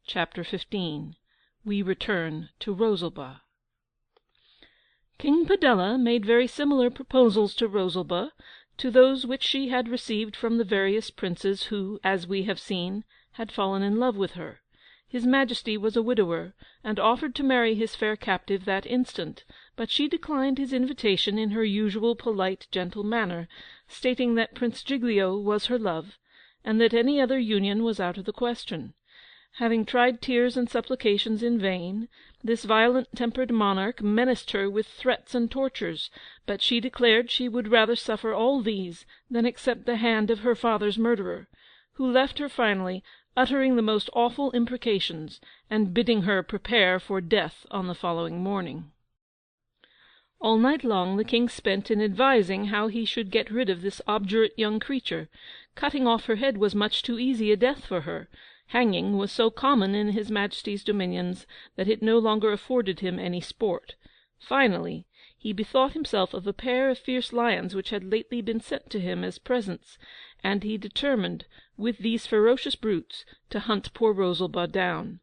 Chapter 15. We return to Rosalba. King Padella made very similar proposals to Rosalba to those which she had received from the various princes who, as we have seen, had fallen in love with her. His Majesty was a widower, and offered to marry his fair captive that instant, but she declined his invitation in her usual polite, gentle manner, stating that Prince Giglio was her love, and that any other union was out of the question. Having tried tears and supplications in vain, this violent-tempered monarch menaced her with threats and tortures, but she declared she would rather suffer all these than accept the hand of her father's murderer, who left her finally, uttering the most awful imprecations, and bidding her prepare for death on the following morning. All night long the king spent in advising how he should get rid of this obdurate young creature. Cutting off her head was much too easy a death for her. Hanging was so common in his Majesty's dominions that it no longer afforded him any sport. Finally, he bethought himself of a pair of fierce lions which had lately been sent to him as presents, and he determined, with these ferocious brutes, to hunt poor Rosalba down.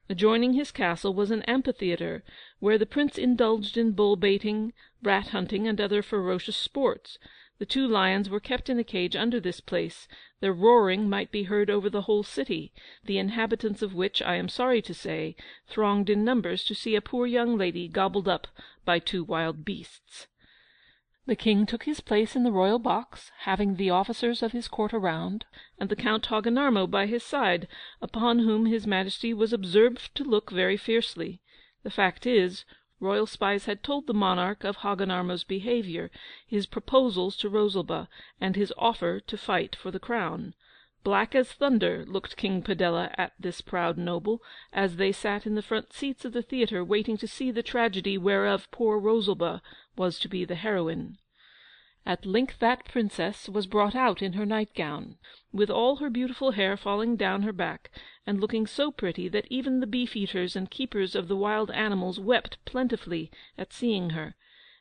Adjoining his castle was an amphitheatre, where the prince indulged in bull-baiting, rat-hunting, and other ferocious sports. The 2 lions were kept in a cage under this place. Their roaring might be heard over the whole city, the inhabitants of which, I am sorry to say, thronged in numbers to see a poor young lady gobbled up by 2 wild beasts. The king took his place in the royal box, having the officers of his court around, and the Count Hogginarmo by his side, upon whom his Majesty was observed to look very fiercely. The fact is, royal spies had told the monarch of Hogginarmo's behaviour, his proposals to Rosalba, and his offer to fight for the crown. Black as thunder looked King Padella at this proud noble, as they sat in the front seats of the theatre waiting to see the tragedy whereof poor Rosalba was to be the heroine. At length that princess was brought out in her nightgown, with all her beautiful hair falling down her back, and looking so pretty that even the beef-eaters and keepers of the wild animals wept plentifully at seeing her.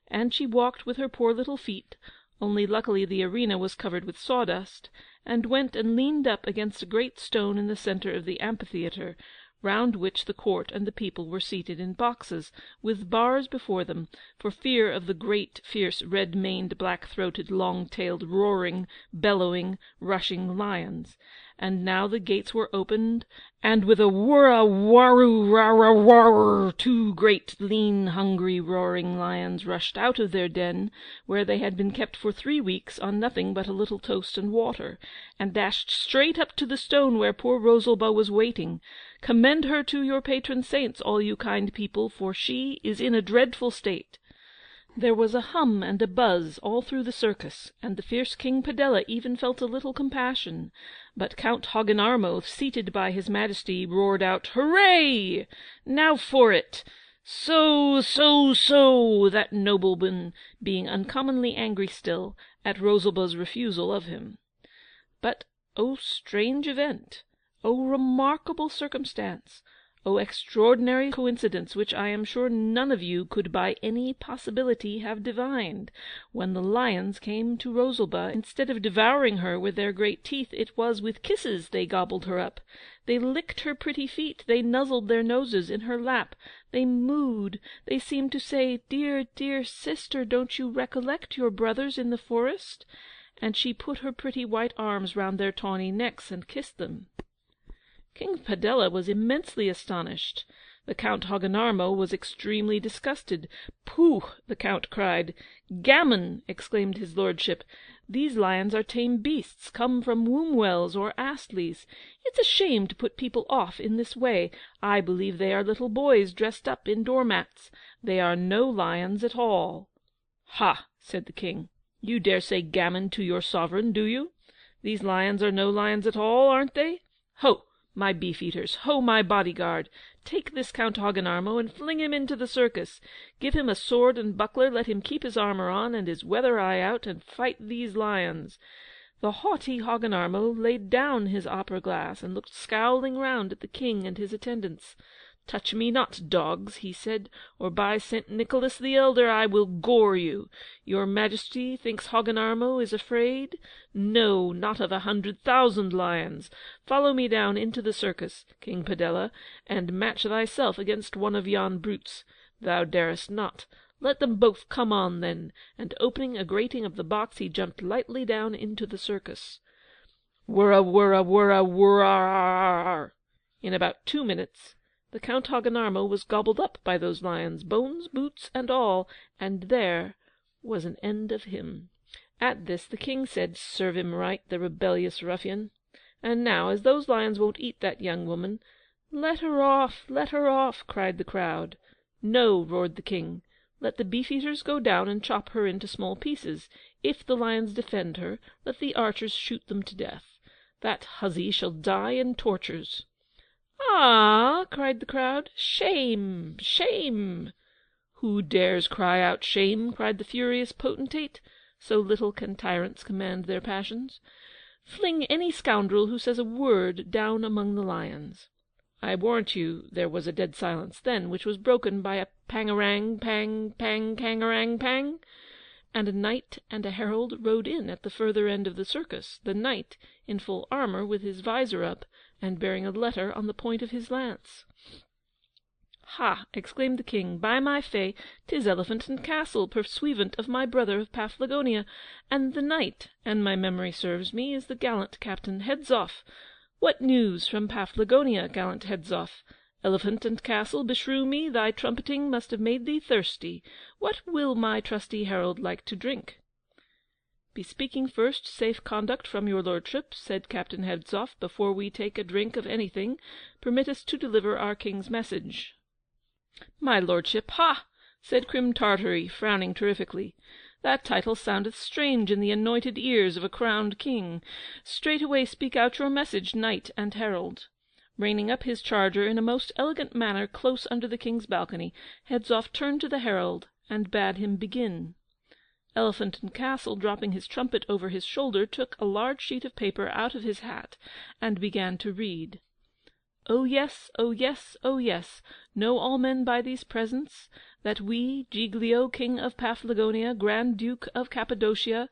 And she walked with her poor little feet, only luckily the arena was covered with sawdust, and went and leaned up against a great stone in the centre of the amphitheatre, round which the court and the people were seated in boxes, with bars before them, for fear of the great, fierce, red-maned, black-throated, long-tailed, roaring, bellowing, rushing lions. And now the gates were opened, and with a whirra-warru-rara-warr, 2 great, lean, hungry, roaring lions rushed out of their den, where they had been kept for 3 weeks on nothing but a little toast and water, and dashed straight up to the stone where poor Rosalba was waiting. Commend her to your patron saints, all you kind people, for she is in a dreadful state. There was a hum and a buzz all through the circus, and the fierce King Padella even felt a little compassion. But Count Hogginarmo, seated by his Majesty, roared out, "Hooray! Now for it! So, that nobleman being uncommonly angry still at Rosalba's refusal of him. But, oh strange event! Oh remarkable circumstance! Oh extraordinary coincidence, which I am sure none of you could by any possibility have divined! When the lions came to Rosalba, instead of devouring her with their great teeth, it was with kisses they gobbled her up. They licked her pretty feet, they nuzzled their noses in her lap, they mooed, they seemed to say, "Dear, dear sister, don't you recollect your brothers in the forest?" And she put her pretty white arms round their tawny necks and kissed them. King Padella was immensely astonished. The Count Hogginarmo was extremely disgusted. "Pooh!" the Count cried. "Gammon!" exclaimed his lordship. "These lions are tame beasts, come from Wombwells or Astleys. It's a shame to put people off in this way. I believe they are little boys dressed up in doormats. They are no lions at all." "Ha!" said the king. "You dare say gammon to your sovereign, do you? These lions are no lions at all, aren't they? Ho! my beef-eaters, ho, my bodyguard! Take this Count Hogginarmo and fling him into the circus. Give him a sword and buckler, let him keep his armour on and his weather eye out, and fight these lions." The haughty Hogginarmo laid down his opera-glass, and looked scowling round at the king and his attendants. "Touch me not, dogs," he said, "or by St. Nicholas the Elder I will gore you. Your Majesty thinks Hogginarmo is afraid? No, not of 100,000 lions. Follow me down into the circus, King Padella, and match thyself against one of yon brutes. Thou darest not. Let them both come on, then," and opening a grating of the box, he jumped lightly down into the circus. Whirra, whirra, whirra, whirra. In about 2 minutes, the Count Hogginarmo was gobbled up by those lions, bones, boots, and all, and there was an end of him. At this the king said, "Serve him right, the rebellious ruffian. And now, as those lions won't eat that young woman—" "Let her off, let her off!" cried the crowd. "No," roared the king. "Let the beef-eaters go down and chop her into small pieces. If the lions defend her, let the archers shoot them to death. That hussy shall die in tortures." "Ah!" cried the crowd. "Shame! Shame!" "Who dares cry out shame?" cried the furious potentate. So little can tyrants command their passions. "Fling any scoundrel who says a word down among the lions." I warrant you there was a dead silence then, which was broken by a pang-a-rang, pang, pang, kang-a-rang, pang, and a knight and a herald rode in at the further end of the circus, the knight in full armour, with his visor up, and bearing a letter on the point of his lance. "Ha!" exclaimed the king, "by my fay, 'tis Elephant and Castle, pursuivant of my brother of Paflagonia, and the knight, and my memory serves me, is the gallant Captain Hedzoff. What news from Paflagonia, gallant Hedzoff? Elephant and Castle, beshrew me, thy trumpeting must have made thee thirsty. What will my trusty herald like to drink?" "Bespeaking first safe conduct from your lordship," said Captain Hedzoff, "before we take a drink of anything, permit us to deliver our king's message." "My lordship, ha!" said Crim Tartary, frowning terrifically. "That title soundeth strange in the anointed ears of a crowned king. Straightway speak out your message, knight and herald." Reining up his charger in a most elegant manner close under the king's balcony, Hedzoff turned to the herald and bade him begin. Elephant and Castle, dropping his trumpet over his shoulder, took a large sheet of paper out of his hat and began to read. "Oh yes, oh yes, oh yes, know all men by these presents, that we, Giglio, King of Paflagonia, Grand Duke of Cappadocia,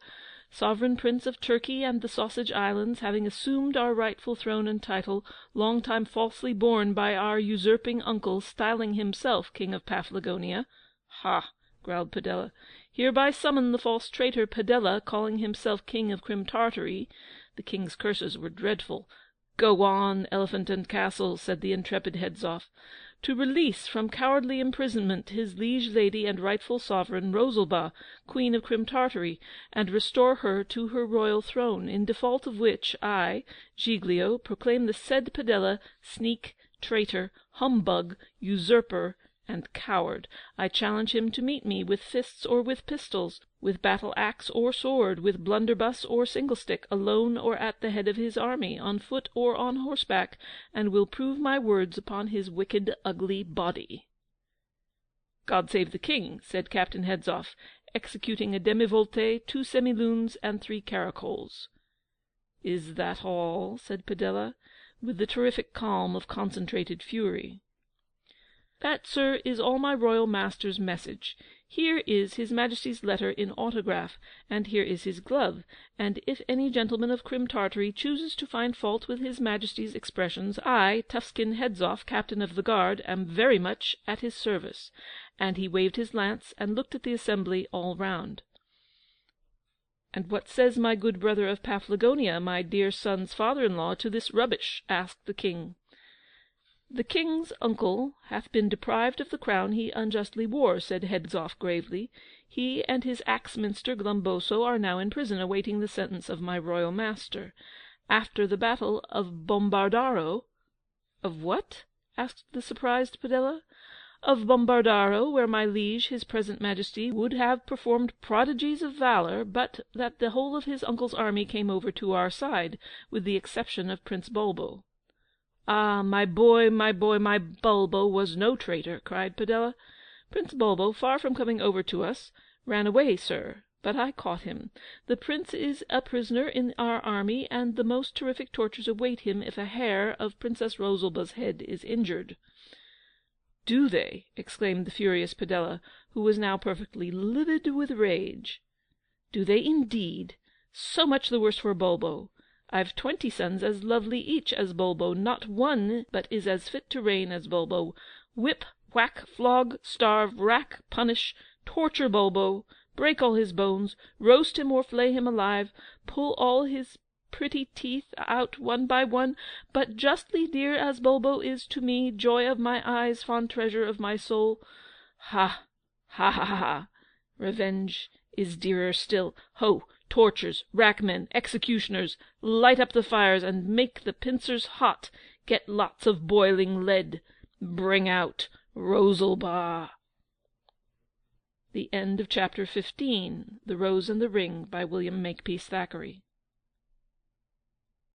Sovereign Prince of Turkey and the Sausage Islands, having assumed our rightful throne and title, long time falsely borne by our usurping uncle, styling himself King of Paflagonia—" "Ha!" growled Padella. "Hereby summon the false traitor Padella, calling himself King of Crim Tartary." The king's curses were dreadful. "Go on, Elephant and Castle," said the intrepid Hedzoff. "To release from cowardly imprisonment his liege lady and rightful sovereign, Rosalba, Queen of Crim Tartary, and restore her to her royal throne, in default of which I, Giglio, proclaim the said Padella sneak, traitor, humbug, usurper, and coward. I challenge him to meet me with fists or with pistols, with battle-axe or sword, with blunderbuss or singlestick, alone or at the head of his army, on foot or on horseback, and will prove my words upon his wicked, ugly body." "God save the king," said Captain Hedzoff, executing a demi-volte, 2 semi-lunes, and 3 caracoles. "Is that all?" said Padella, with the terrific calm of concentrated fury. "That, sir, is all my royal master's message. Here is His Majesty's letter in autograph, and here is his glove, and if any gentleman of Crim Tartary chooses to find fault with His Majesty's expressions, I, Tuffskin Hedzoff, Captain of the Guard, am very much at his service." And he waved his lance, and looked at the assembly all round. "And what says my good brother of Paflagonia, my dear son's father-in-law, to this rubbish?" asked the king. "The king's uncle hath been deprived of the crown he unjustly wore," said Hedzoff gravely. "He and his Axminster Glumboso are now in prison, awaiting the sentence of my royal master. After the battle of Bombardaro—" "Of what?" asked the surprised Padella. "Of Bombardaro, where my liege, his present majesty, would have performed prodigies of valour, but that the whole of his uncle's army came over to our side, with the exception of Prince Bulbo." "Ah, my boy, my boy, my Bulbo was no traitor," cried Padella. "Prince Bulbo, far from coming over to us, ran away, sir, but I caught him. The prince is a prisoner in our army, and the most terrific tortures await him if a hair of Princess Rosalba's head is injured." "Do they?" exclaimed the furious Padella, who was now perfectly livid with rage. "Do they indeed? So much the worse for Bulbo. I've 20 sons as lovely each as Bulbo, not one but is as fit to reign as Bulbo. Whip, whack, flog, starve, rack, punish, torture Bulbo, break all his bones, roast him or flay him alive, pull all his pretty teeth out one by one, but justly dear as Bulbo is to me, joy of my eyes, fond treasure of my soul. Ha! ha! ha! ha! Revenge is dearer still. Ho! Tortures, rackmen, executioners, light up the fires and make the pincers hot. Get lots of boiling lead. Bring out Rosalba." The end of chapter 15, The Rose and the Ring, by William Makepeace Thackeray.